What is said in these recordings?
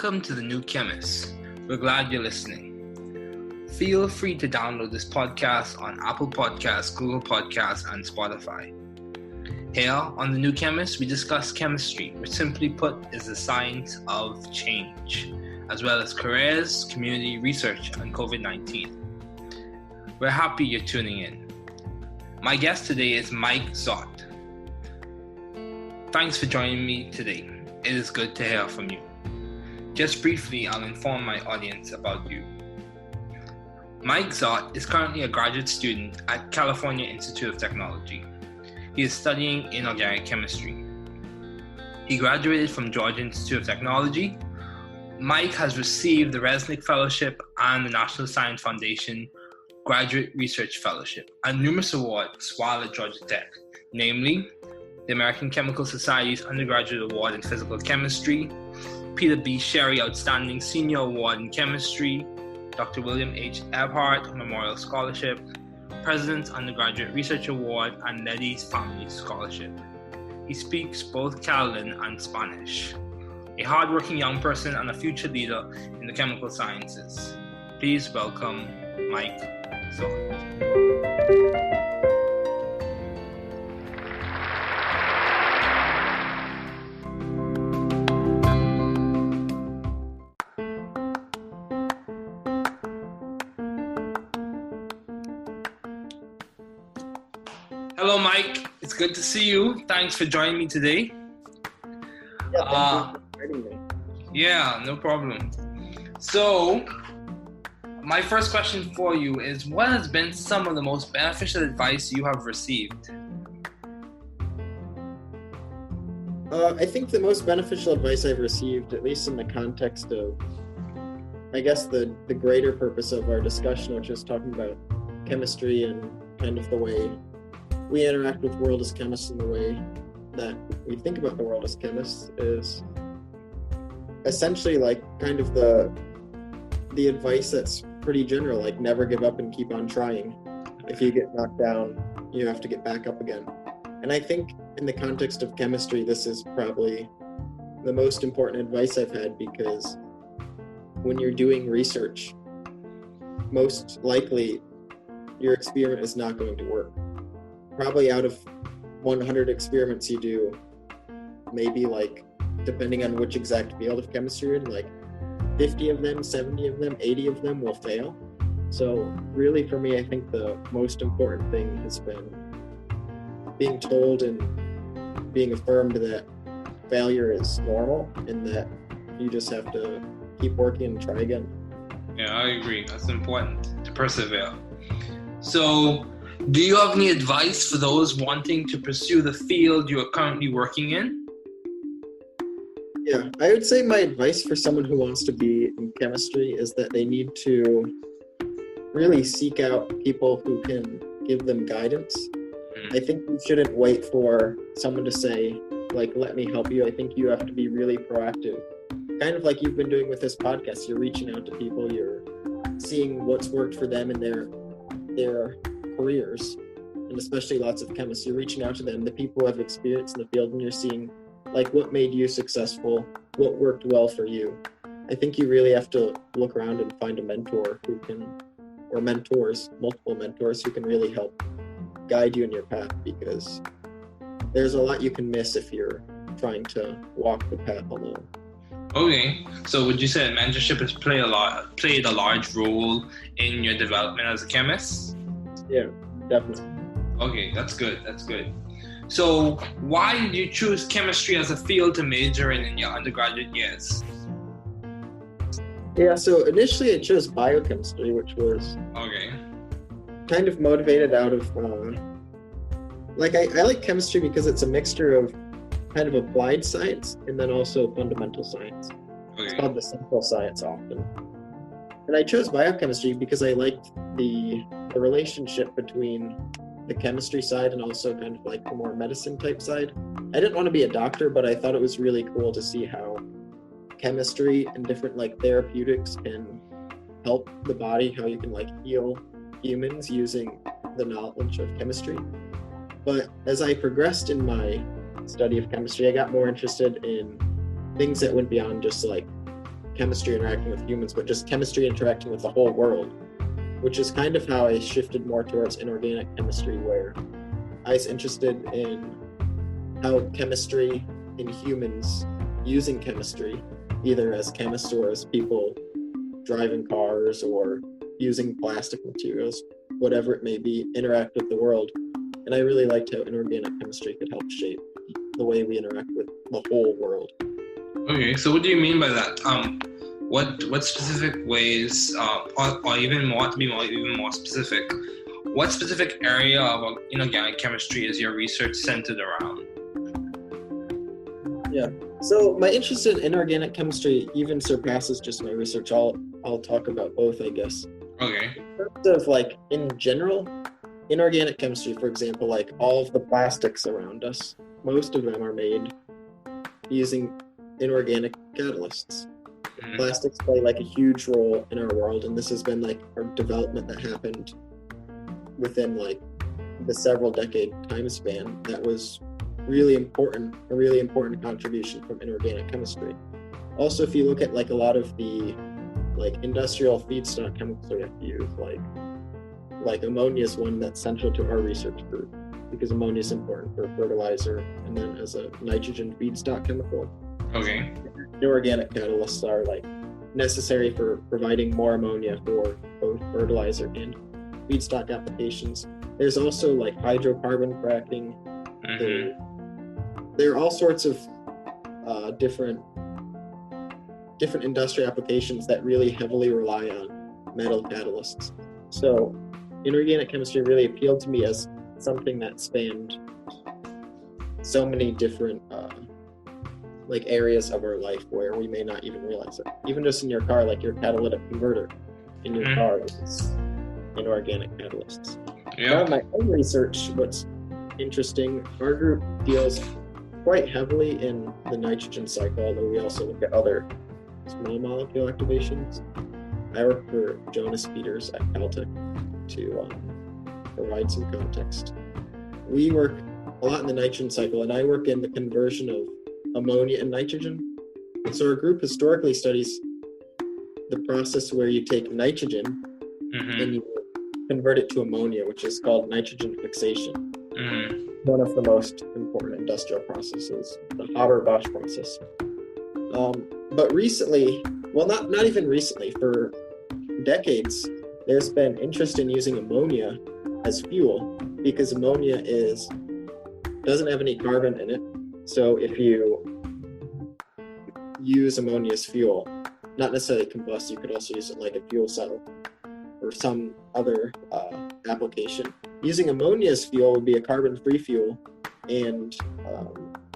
Welcome to the New Chemist. We're glad you're listening. Feel free to download this podcast on Apple Podcasts, Google Podcasts, and Spotify. Here on the New Chemist, we discuss chemistry, which simply put is the science of change, as well as careers, community research, and COVID-19. We're happy you're tuning in. My guest today is Mike Zott. Thanks for joining me today. It is good to hear from you. Just briefly, I'll inform my audience about you. Mike Zott is currently a graduate student at California Institute of Technology. He is studying inorganic chemistry. He graduated from Georgia Institute of Technology. Mike has received the Resnick Fellowship and the National Science Foundation Graduate Research Fellowship and numerous awards while at Georgia Tech, namely the American Chemical Society's Undergraduate Award in Physical Chemistry, Peter B. Sherry Outstanding Senior Award in Chemistry, Dr. William H. Eberhardt Memorial Scholarship, President's Undergraduate Research Award, and Letty's Family Scholarship. He speaks both Catalan and Spanish. A hardworking young person and a future leader in the chemical sciences. Please welcome Mike Zott. Hello, Mike. It's good to see you. Thanks for joining me today. Yeah, thank you for inviting me. Yeah, no problem. So, my first question for you is, what has been some of the most beneficial advice you have received? I think the most beneficial advice I've received, at least in the context of, I guess, the greater purpose of our discussion, which is talking about chemistry and kind of the way we interact with the world as chemists and the way that we think about the world as chemists, is essentially like kind of the advice that's pretty general, like never give up and keep on trying. If you get knocked down, you have to get back up again. And I think in the context of chemistry, this is probably the most important advice I've had, because when you're doing research, most likely your experiment is not going to work. Probably out of 100 experiments you do, maybe like, depending on which exact field of chemistry you're in, like 50 of them, 70 of them, 80 of them will fail. So really for me, I think the most important thing has been being told and being affirmed that failure is normal and that you just have to keep working and try again. Yeah, I agree. That's important, to persevere. So, do you have any advice for those wanting to pursue the field you are currently working in? Yeah, I would say my advice for someone who wants to be in chemistry is that they need to really seek out people who can give them guidance. I think you shouldn't wait for someone to say, like, let me help you. I think you have to be really proactive. Kind of like you've been doing with this podcast. You're reaching out to people, you're seeing what's worked for them in their careers, and especially lots of chemists. You're reaching out to them, the people who have experience in the field, and you're seeing like what made you successful, what worked well for you. I think you really have to look around and find a mentor who can, or mentors, multiple mentors who can really help guide you in your path, because there's a lot you can miss if you're trying to walk the path alone. Okay, so would you say that mentorship has played a large role in your development as a chemist? Yeah, definitely. Okay, that's good. So, why did you choose chemistry as a field to major in your undergraduate years? Yeah, so initially I chose biochemistry, which was kind of motivated out of, I like chemistry because it's a mixture of kind of applied science and then also fundamental science. It's called the simple science often. And I chose biochemistry because I liked the relationship between the chemistry side and also kind of like the more medicine type side. I didn't want to be a doctor, but I thought it was really cool to see how chemistry and different like therapeutics can help the body, how you can like heal humans using the knowledge of chemistry. But as I progressed in my study of chemistry, I got more interested in things that went beyond just like chemistry interacting with humans, but just chemistry interacting with the whole world, which is kind of how I shifted more towards inorganic chemistry, where I was interested in how chemistry in humans using chemistry, either as chemists or as people driving cars or using plastic materials, whatever it may be, interact with the world. And I really liked how inorganic chemistry could help shape the way we interact with the whole world. Okay, so what do you mean by that? What specific ways, or even more, to be even more specific, what specific area of inorganic chemistry is your research centered around? Yeah, so my interest in inorganic chemistry even surpasses just my research. I'll talk about both, I guess. Okay. In terms of like in general, inorganic chemistry, for example, like all of the plastics around us, most of them are made using inorganic catalysts. Mm-hmm. Plastics play like a huge role in our world, and this has been like a development that happened within like the several decade time span that was a really important contribution from inorganic chemistry. Also, if you look at like a lot of the like industrial feedstock chemicals we have to use, like ammonia is one that's central to our research group, because ammonia is important for fertilizer and then as a nitrogen feedstock chemical. Okay. Inorganic catalysts are like necessary for providing more ammonia for both fertilizer and feedstock applications. There's also like hydrocarbon cracking. Mm-hmm. There are all sorts of different industrial applications that really heavily rely on metal catalysts. So inorganic chemistry really appealed to me as something that spanned so many different like areas of our life where we may not even realize it. Even just in your car, like your catalytic converter in your car is inorganic catalysts. Yeah. Now in my own research, what's interesting, our group deals quite heavily in the nitrogen cycle, although we also look at other small molecule activations. I work for Jonas Peters at Caltech to provide some context. We work a lot in the nitrogen cycle, and I work in the conversion of ammonia and nitrogen. And so our group historically studies the process where you take nitrogen and you convert it to ammonia, which is called nitrogen fixation. One of the most important industrial processes, the Haber-Bosch process. But recently, well, not even recently, for decades, there's been interest in using ammonia as fuel, because ammonia doesn't have any carbon in it. So if you use ammonia as fuel, not necessarily combust, you could also use it like a fuel cell or some other application. Using ammonia as fuel would be a carbon-free fuel, and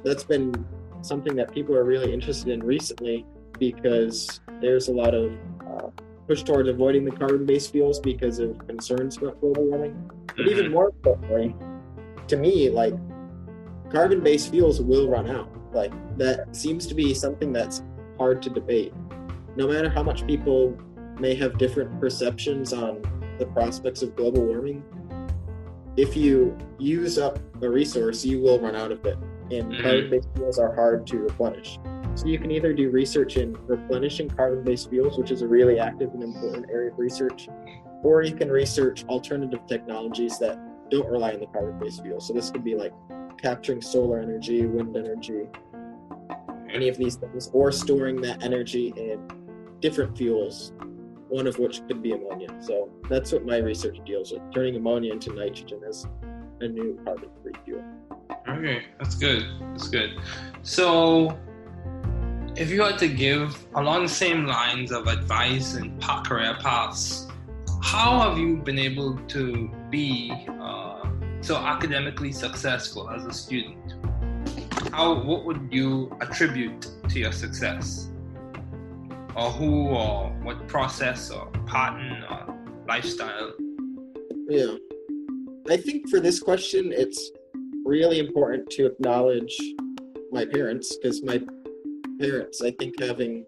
that's been something that people are really interested in recently, because there's a lot of push towards avoiding the carbon-based fuels because of concerns about global warming. But even more importantly, to me, like, carbon-based fuels will run out. Like, that seems to be something that's hard to debate. No matter how much people may have different perceptions on the prospects of global warming, if you use up a resource, you will run out of it. And carbon-based fuels are hard to replenish. So you can either do research in replenishing carbon-based fuels, which is a really active and important area of research, or you can research alternative technologies that don't rely on the carbon-based fuels. So this could be like capturing solar energy, wind energy, any of these things, or storing that energy in different fuels, one of which could be ammonia. So that's what my research deals with, turning ammonia into nitrogen as a new carbon-free fuel. Okay, that's good. That's good. So if you had to give along the same lines of advice and career paths, how have you been able to be so academically successful as a student? What would you attribute to your success? Or who, or what process, or pattern, or lifestyle? Yeah. I think for this question, it's really important to acknowledge my parents, because my parents, I think having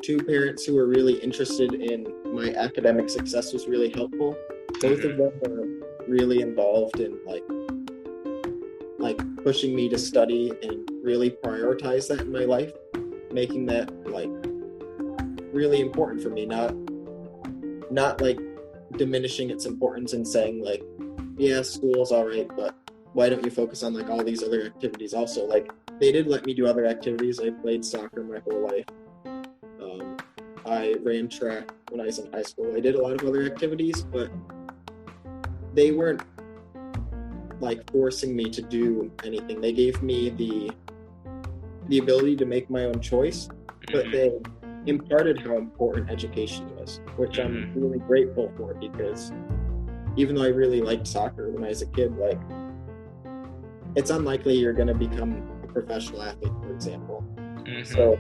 two parents who were really interested in my academic success was really helpful. Both of them were really involved in like pushing me to study and really prioritize that in my life, making that like really important for me, not like diminishing its importance and saying like, yeah, school's all right, but why don't you focus on like all these other activities also? Like, they did let me do other activities. I played soccer my whole life. I ran track when I was in high school. I did a lot of other activities, but they weren't like forcing me to do anything. They gave me the ability to make my own choice, but they imparted how important education was, which I'm really grateful for, because even though I really liked soccer when I was a kid, like, it's unlikely you're going to become a professional athlete, for example. So,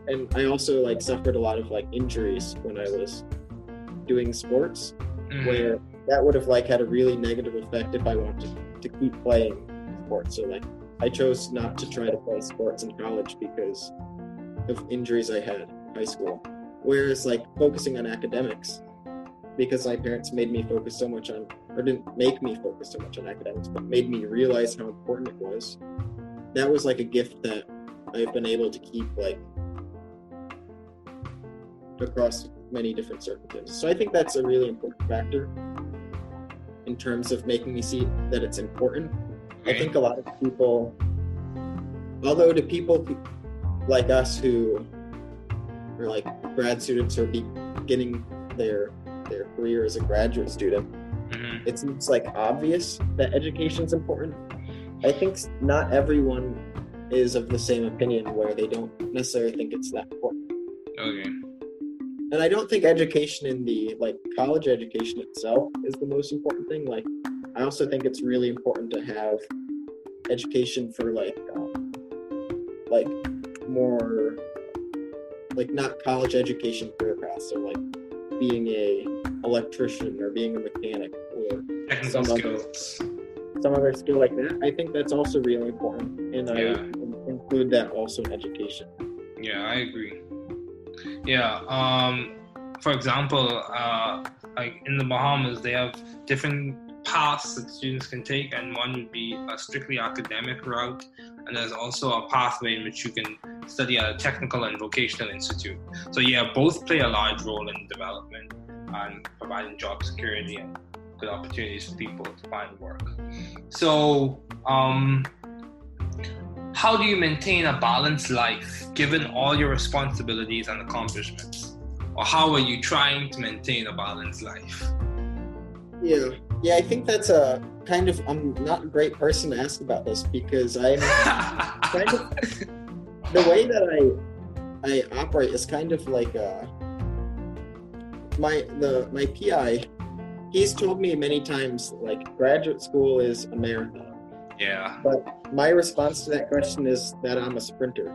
and I also like suffered a lot of like injuries when I was doing sports, where that would have like had a really negative effect if I wanted to keep playing sports. So like, I chose not to try to play sports in college because of injuries I had in high school. Whereas like focusing on academics, because my parents made me focus so much on, or didn't make me focus so much on academics, but made me realize how important it was. That was like a gift that I've been able to keep like across many different circumstances. So I think that's a really important factor in terms of making me see that it's important. I think a lot of people, although to people like us who are like grad students or beginning their career as a graduate student, it seems like obvious that education is important. I think not everyone is of the same opinion, where they don't necessarily think it's that important. Okay. And I don't think education in the like college education itself is the most important thing. Like, I also think it's really important to have education for like more like not college education career paths, so like being a electrician or being a mechanic or Technical some other skill like that. I think that's also really important, and I include that also in education. Yeah, I agree. Yeah, for example, like in the Bahamas, they have different paths that students can take, and one would be a strictly academic route, and there's also a pathway in which you can study at a technical and vocational institute. So yeah, both play a large role in development and providing job security and good opportunities for people to find work. So how do you maintain a balanced life given all your responsibilities and accomplishments? Or how are you trying to maintain a balanced life? Yeah, I think that's a kind of, I'm not a great person to ask about this, because I'm kind of, the way that I operate is kind of like my PI, he's told me many times like graduate school is a marathon. Yeah. But my response to that question is that I'm a sprinter.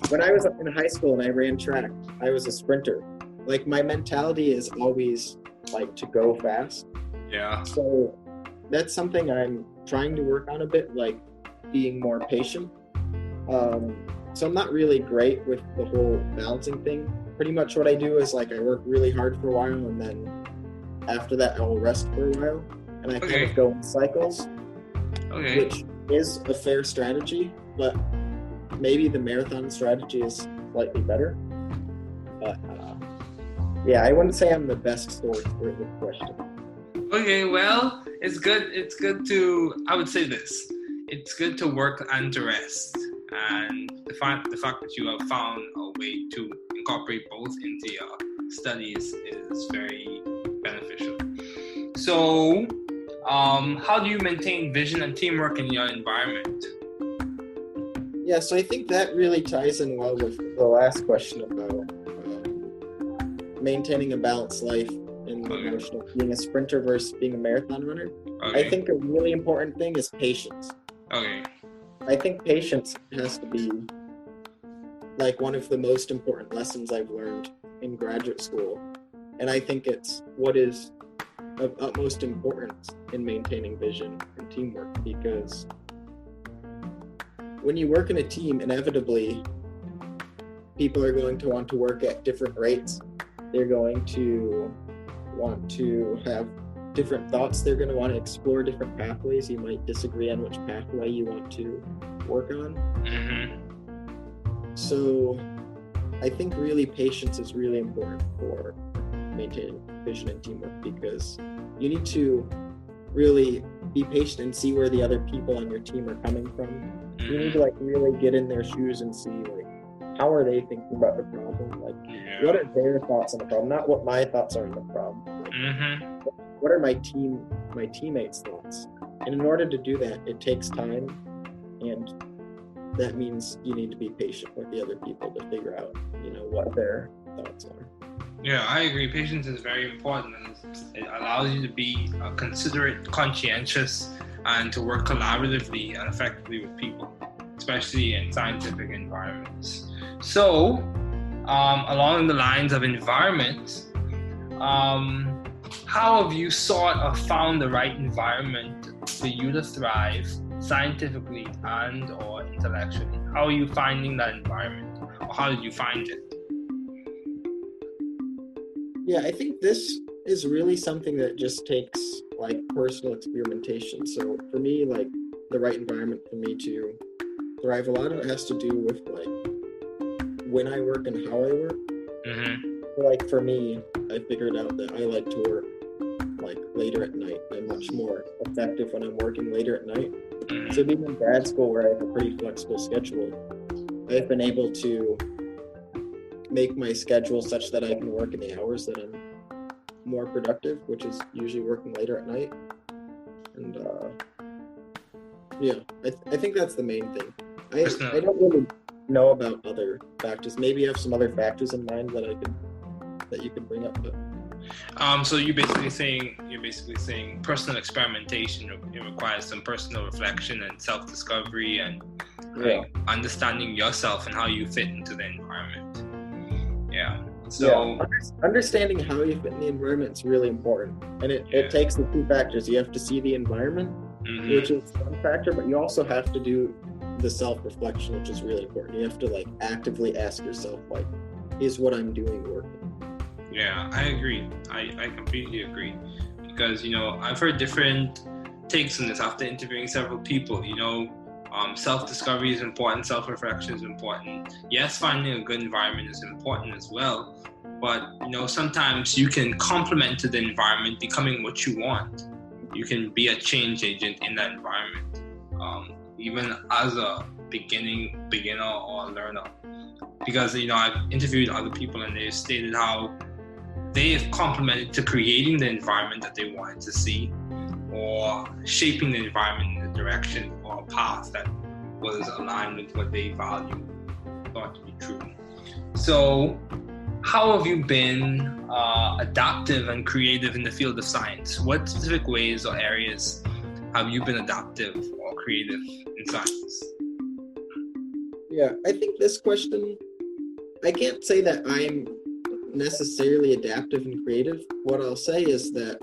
When I was in high school and I ran track, I was a sprinter. Like, my mentality is always like to go fast. Yeah. So that's something I'm trying to work on a bit, like being more patient. So I'm not really great with the whole balancing thing. Pretty much what I do is like I work really hard for a while, and then after that I'll rest for a while, and I kind of go in cycles, which is a fair strategy, but maybe the marathon strategy is slightly better. But yeah, I wouldn't say I'm the best source for the question. Okay, well, it's good to, I would say this, it's good to work and to rest. And the fact that you have found a way to incorporate both into your studies is very beneficial. So, how do you maintain vision and teamwork in your environment? Yeah, so I think that really ties in well with the last question about maintaining a balanced life in the notion of being a sprinter versus being a marathon runner. I think a really important thing is patience. I think patience has to be like one of the most important lessons I've learned in graduate school. And I think it's what is of utmost importance in maintaining vision and teamwork, because when you work in a team, inevitably people are going to want to work at different rates. They're going to want to have different thoughts. They're going to want to explore different pathways. You might disagree on which pathway you want to work on. So I think really patience is really important for maintaining vision and teamwork, because you need to really be patient and see where the other people on your team are coming from. You need to like really get in their shoes and see like how are they thinking about the problem, like what are their thoughts on the problem, not what my thoughts are on the problem. Like, what are my teammates' thoughts? And in order to do that, it takes time, and that means you need to be patient with the other people to figure out, what their thoughts are. Yeah, I agree. Patience is very important, and it allows you to be considerate, conscientious, and to work collaboratively and effectively with people, especially in scientific environments. So, along the lines of environment, how have you sought or found the right environment for you to thrive scientifically and or intellectually? How are you finding that environment, or how did you find it? Yeah, I think this is really something that just takes like personal experimentation. So for me, like the right environment for me to thrive, a lot of it has to do with like when I work and how I work. Like for me, I figured out that I like to work like later at night. I'm much more effective when I'm working later at night. So being in grad school where I have a pretty flexible schedule, I've been able to make my schedule such that I can work in the hours that I'm more productive, which is usually working later at night. And I think that's the main thing. I don't really know about other factors. Maybe you have some other factors in mind that you could bring up. But so you're basically saying personal experimentation. It requires some personal reflection and self-discovery and understanding yourself and how you fit into the environment. Yeah. So understanding how you fit in the environment is really important, and it takes the two factors. You have to see the environment, which is one factor, but you also have to do the self-reflection, which is really important. You have to like actively ask yourself, like, is what I'm doing working? Yeah, I agree. I completely agree, because I've heard different takes on this after interviewing several people. Self-discovery is important, self-reflection is important. Yes, finding a good environment is important as well, but sometimes you can complement to the environment becoming what you want. You can be a change agent in that environment, even as a beginner or learner. Because I've interviewed other people and they've stated how they've complemented to creating the environment that they wanted to see, or shaping the environment in a direction or a path that was aligned with what they value, thought to be true. So, how have you been adaptive and creative in the field of science? What specific ways or areas have you been adaptive or creative in science? Yeah, I think this question, I can't say that I'm necessarily adaptive and creative. What I'll say is that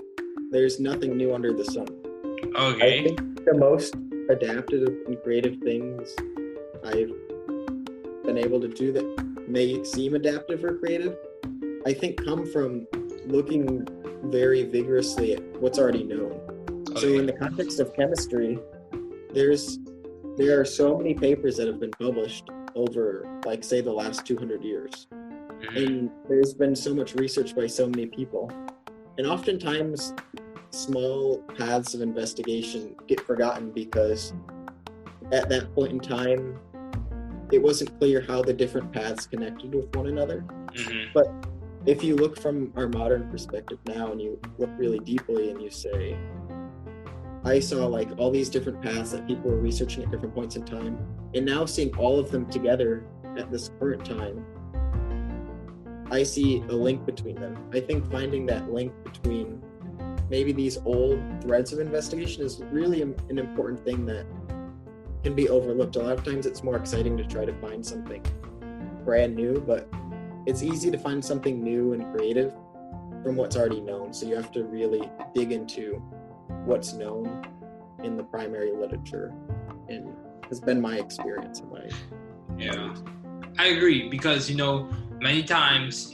there's nothing new under the sun. Okay. I think the most adaptive and creative things I've been able to do that may seem adaptive or creative, I think come from looking very vigorously at what's already known. Okay. So in the context of chemistry, there are so many papers that have been published over, like, say, the last 200 years. And there's been so much research by so many people. And oftentimes, small paths of investigation get forgotten because at that point in time, it wasn't clear how the different paths connected with one another. But if you look from our modern perspective now and you look really deeply and you say, I saw like all these different paths that people were researching at different points in time, and now seeing all of them together at this current time, I see a link between them. I think finding that link between maybe these old threads of investigation is really an important thing that can be overlooked. A lot of times it's more exciting to try to find something brand new, but it's easy to find something new and creative from what's already known. So you have to really dig into what's known in the primary literature, and has been my experience in life. Yeah, I agree, because many times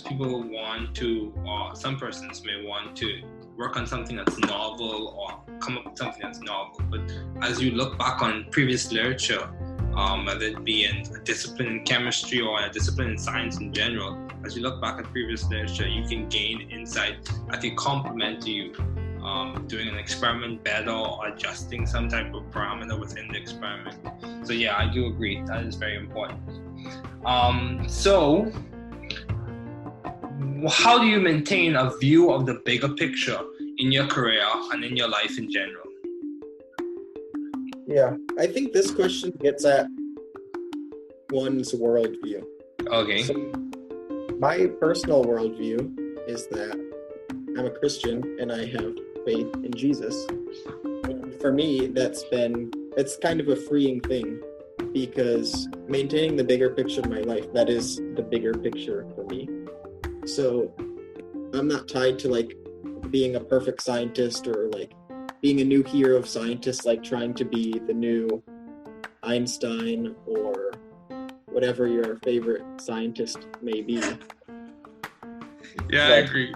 people want to, or some persons may want to work on something that's novel or come up with something that's novel. But as you look back on previous literature, whether it be in a discipline in chemistry or a discipline in science in general. As you look back at previous literature, you can gain insight that can complement you doing an experiment better or adjusting some type of parameter within the experiment. So yeah, I do agree. That is very important. So how do you maintain a view of the bigger picture in your career and in your life in general? Yeah, I think this question gets at one's worldview. Okay. So my personal worldview is that I'm a Christian and I have faith in Jesus. And for me, it's kind of a freeing thing, because maintaining the bigger picture of my life, that is the bigger picture for me. So I'm not tied to like being a perfect scientist or like being a new hero of scientists, like trying to be the new Einstein or whatever your favorite scientist may be. Yeah, like, I agree.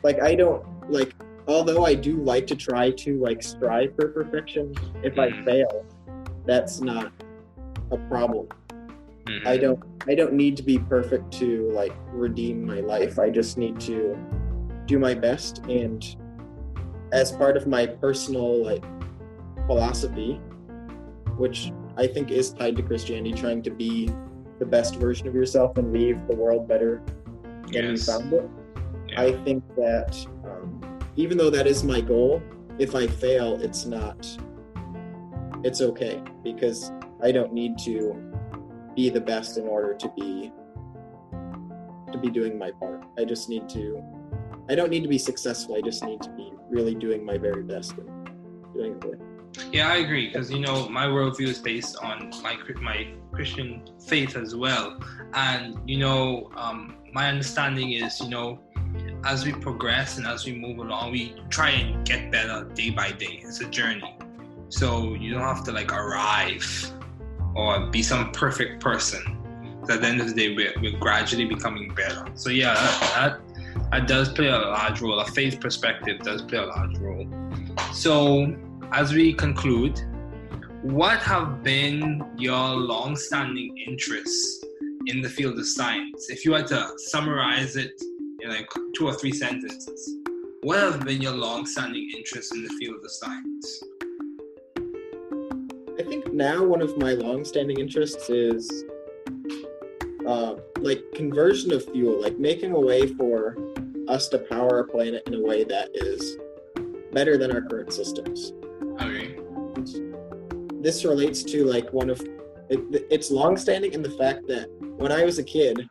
Like I don't like, although I do like to try to like strive for perfection, if I fail, that's not a problem. Mm-hmm. I don't need to be perfect to like redeem my life. I just need to do my best, and as part of my personal like philosophy, which I think is tied to Christianity, trying to be the best version of yourself and leave the world better than you found it. Yeah. I think that even though that is my goal, if I fail, it's okay, because I don't need to be the best in order to be doing my part. I don't need to be successful. I just need to be really doing my very best and doing it. Yeah, I agree, because my worldview is based on my Christian faith as well, and my understanding is as we progress and as we move along, we try and get better day by day. It's a journey, so you don't have to like arrive or be some perfect person. So at the end of the day, we're gradually becoming better. So yeah, that does play a large role. A faith perspective does play a large role. So as we conclude, what have been your long-standing interests in the field of science? If you had to summarize it in like 2 or 3 sentences, what have been your long-standing interests in the field of science? I think now one of my long-standing interests is like conversion of fuel, like making a way for us to power our planet in a way that is better than our current systems. Okay. This relates to like it's long-standing in the fact that when I was a kid,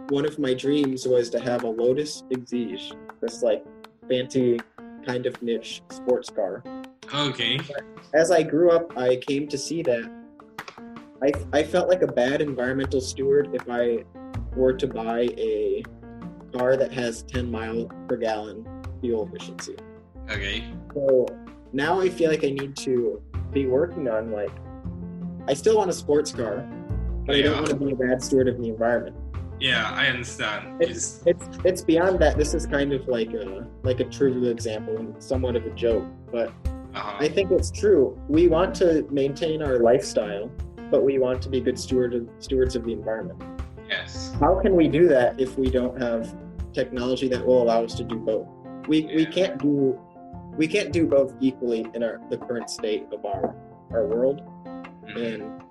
one of my dreams was to have a Lotus Exige, this like fancy kind of niche sports car. Okay. But as I grew up, I came to see that I felt like a bad environmental steward if I were to buy a car that has 10 miles per gallon fuel efficiency. Okay. So now I feel like I need to be working on like, I still want a sports car, but I don't want to be a bad steward of the environment. Yeah, I understand. It's beyond that. This is kind of like a trivial example and somewhat of a joke, but I think it's true. We want to maintain our lifestyle, but we want to be good stewards of the environment. Yes. How can we do that if we don't have technology that will allow us to do both? We can't do both equally in the current state of our world, and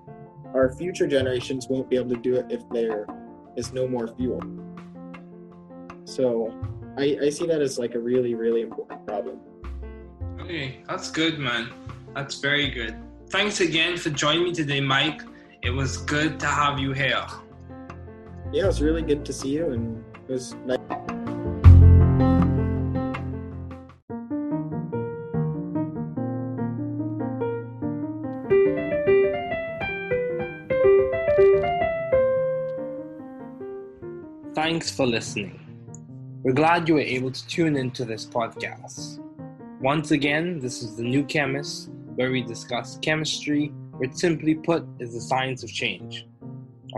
our future generations won't be able to do it if there is no more fuel. So I see that as like a really, really important problem. Okay, that's good, man. That's very good. Thanks again for joining me today, Mike. It was good to have you here. Yeah, it was really good to see you, and it was nice. Thanks for listening. We're glad you were able to tune into this podcast. Once again, this is The New Chemist, where we discuss chemistry, which simply put is the science of change,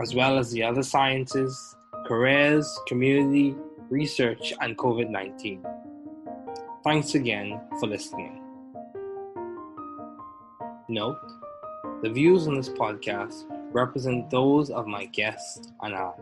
as well as the other sciences, careers, community, research, and COVID-19. Thanks again for listening. Note, the views on this podcast represent those of my guests and I.